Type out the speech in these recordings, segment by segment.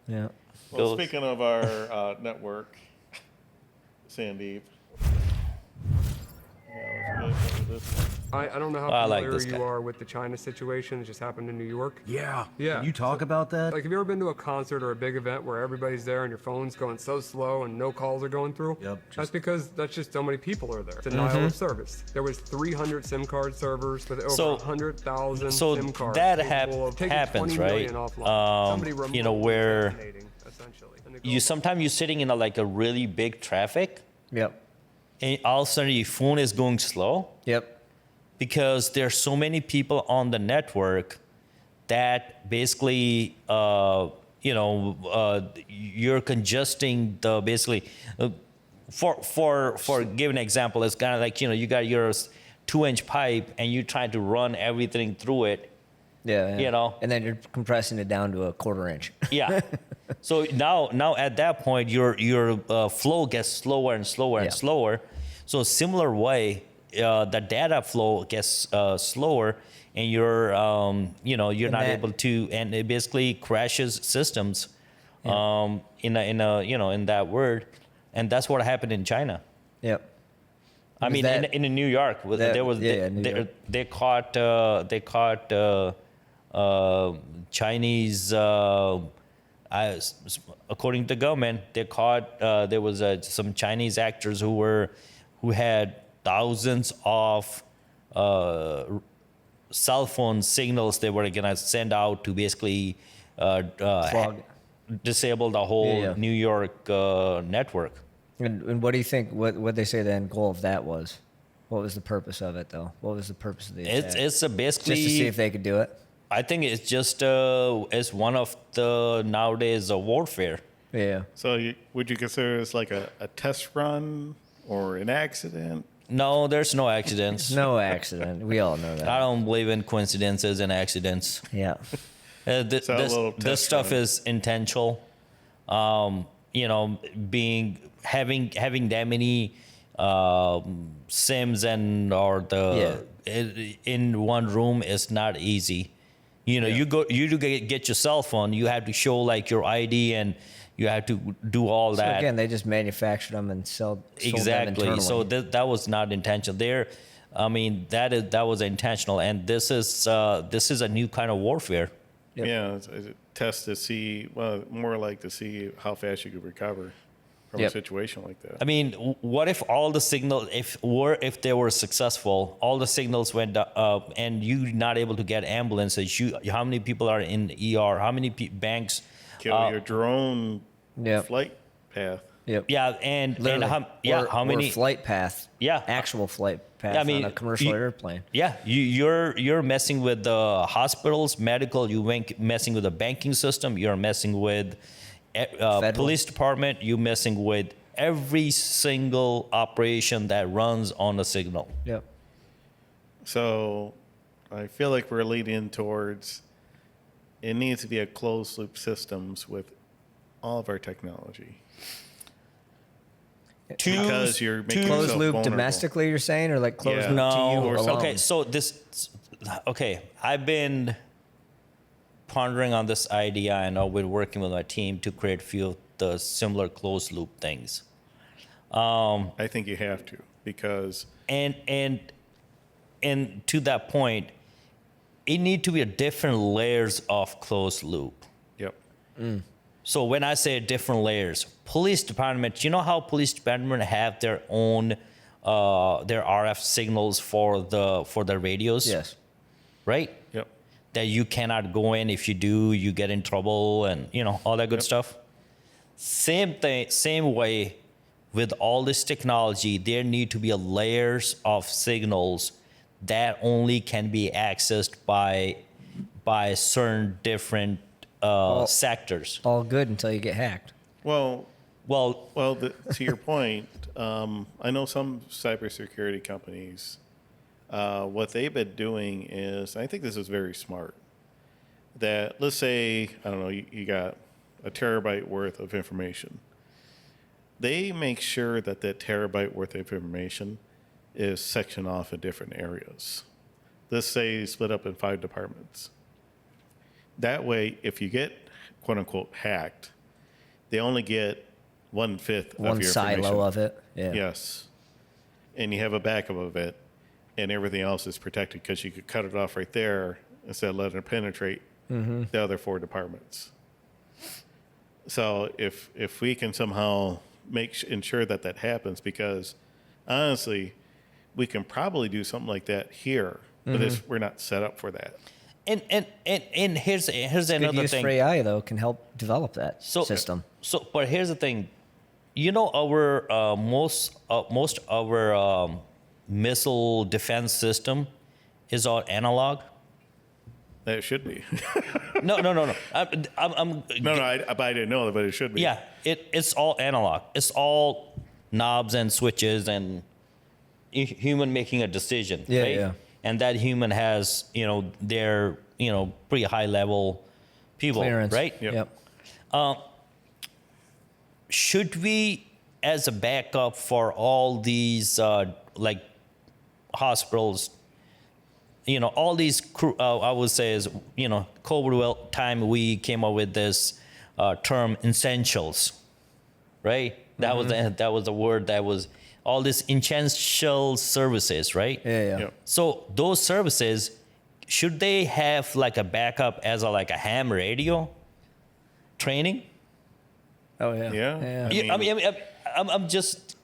Yeah. Well, speaking of our network, Sandeep. Yeah, let's go to this one. I don't know how I like familiar this you guy. are with the China situation. It just happened in New York. Yeah. Yeah. Can you talk about that? Like, have you ever been to a concert or a big event where everybody's there and your phone's going so slow and no calls are going through? Yep, That's because that's just so many people are there. Denial of service. There was 300 SIM card servers with over So- 100,000 So SIM cards. that capable of taking happens, 20 right? million offline. Somebody You know, remotely where detonating, essentially. And they go- sometimes you're sitting in like a really big traffic, Yep. and all of a sudden your phone is going slow Yep. because there's so many people on the network that basically, you're congesting the basically. For give an example, it's kind of like you got your 2-inch pipe and you're trying to run everything through it. Yeah. You know. And then you're compressing it down to a 1/4 inch. Yeah. So now at that point, your flow gets slower and slower and Yeah. slower. So similar way, the data flow gets slower, and you're not that- able to, and it basically crashes systems, in that word, and that's what happened in China. Yep. I Was mean, that- in New York, there was New York. they caught Chinese. According to the government, they caught there was some Chinese actors who had thousands of cell phone signals they were gonna send out to basically Clog. disable the whole Yeah. New York network. And what do you think? What they say the end goal of that was? What was the purpose of it, though? What was the purpose of the attack? It's basically just to see if they could do it. I think it's just it's one of the nowadays warfare. Yeah. So would you consider this like a test run or an accident? No, there's no accidents. No accident. We all know I that. don't believe in coincidences and accidents. Yeah. This a little this test stuff run. is intentional. Having that many sims in one room is not easy. You get your cell phone, you have to show like your ID and you have to do all So that. again, they just manufactured them and sold them Exactly. internally. So that was not intentional. That was intentional, and this is a new kind of warfare. Yep. Yeah, it's a test to see, well, more like to see how fast you could recover from a Yep. situation like that. I mean, what if all the signals, if they were successful, all the signals went up, and you not able to get ambulances? How many people are in the ER? How many banks? Kill your drone Yep. flight path. Yep. Yeah, and Literally. how Or many? flight path? Yeah. Actual flight path I mean, on a commercial you- airplane. Yeah, you're messing with the hospitals, medical. Messing with the banking system. You're messing with Federal. police department. You're messing with every single operation that runs on a signal. Yep. So I feel like we're leading towards it needs to be a closed loop systems with all of our technology. Because you're making Closed yourself loop vulnerable. domestically, you're saying, or like closed Yeah. loop No. to you Or alone? Okay, so I've been pondering on this idea, and I've been working with my team to create a few of the similar closed loop things. I think you have to because And to that point, it need to be a different layers of closed loop. yep. So when I say different layers, police department, you know how police department have their own their RF signals for the radios, Yes. right? Yep. That you cannot go in. If you do, you get in trouble, and all that good Yep. stuff. Same thing, same way with all this technology, there need to be a layers of signals that only can be accessed by certain different sectors. All good until you get hacked. Well, Well, to your point, I know some cybersecurity companies. What they've been doing is, I think this is very smart. That let's say I don't know, you got a terabyte worth of information. They make sure that terabyte worth of information is sectioned off in different areas. Let's say split up in 5 departments. That way, if you get quote unquote hacked, they only get 1/5 of One your silo information. of it. Yeah. Yes. And you have a backup of it, and everything else is protected because you could cut it off right there instead of letting it penetrate the other 4 departments. So if we can somehow ensure that that happens, because honestly, we can probably do something like that here, but we're not set up for that. And here's Good another use thing. for AI though can help develop that system. So, but here's the thing. You know, our most our missile defense system is all analog. That should be. No. I'm But I didn't know that, but it should be. yeah. It's all analog. It's all knobs and switches and human making a decision. Yeah, right? yeah. And that human has their pretty high level people, Clearance. right? Yep. Should we, as a backup for all these like hospitals, all these I would say is COVID time we came up with this term essentials, right? That was the word that was all these essential services, right? Yeah. Yep. So those services, should they have like a backup as like a ham radio training? Oh yeah. Yeah. I'm just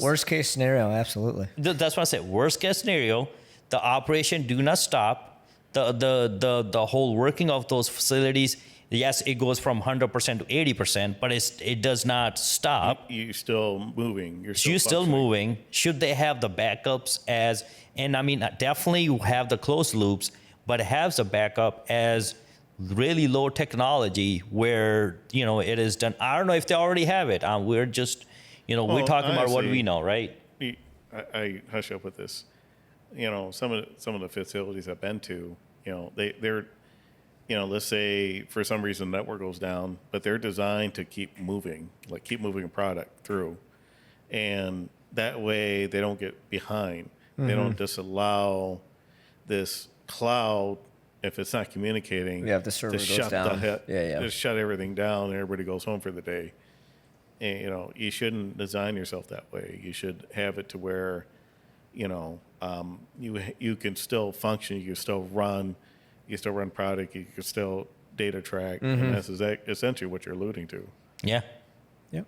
Worst case scenario, absolutely. that's what I said. Worst case scenario, the operation do not stop. The whole working of those facilities. Yes, it goes from 100% to 80%, but it does not stop. You're still moving. You're You're still functioning. moving. Should they have the backups as? And I mean, definitely you have the closed loops, but it has a backup as really low technology where it is done. I don't know if they already have it. We're just we're talking about what we honestly, know, right? I hush up with this. Some of the facilities I've been to, they're let's say for some reason the network goes down, but they're designed to keep moving a product through, and that way they don't get behind. They don't disallow this cloud if it's not communicating. Yeah, if the server to goes shut down. The Yeah. Just shut everything down and everybody goes home for the day. And, you shouldn't design yourself that way. You should have it to where, you can still function, you can still run product, you can still data track, and that's essentially what you're alluding to. Yeah. Yep.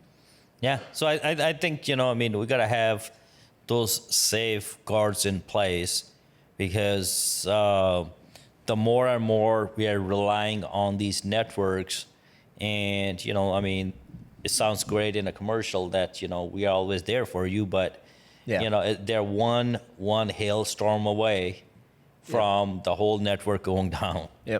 Yeah. So I think, we got to have those safeguards in place because the more and more we are relying on these networks and, it sounds great in a commercial that, we are always there for you, but, they're one hailstorm away from the whole network going down. Yep.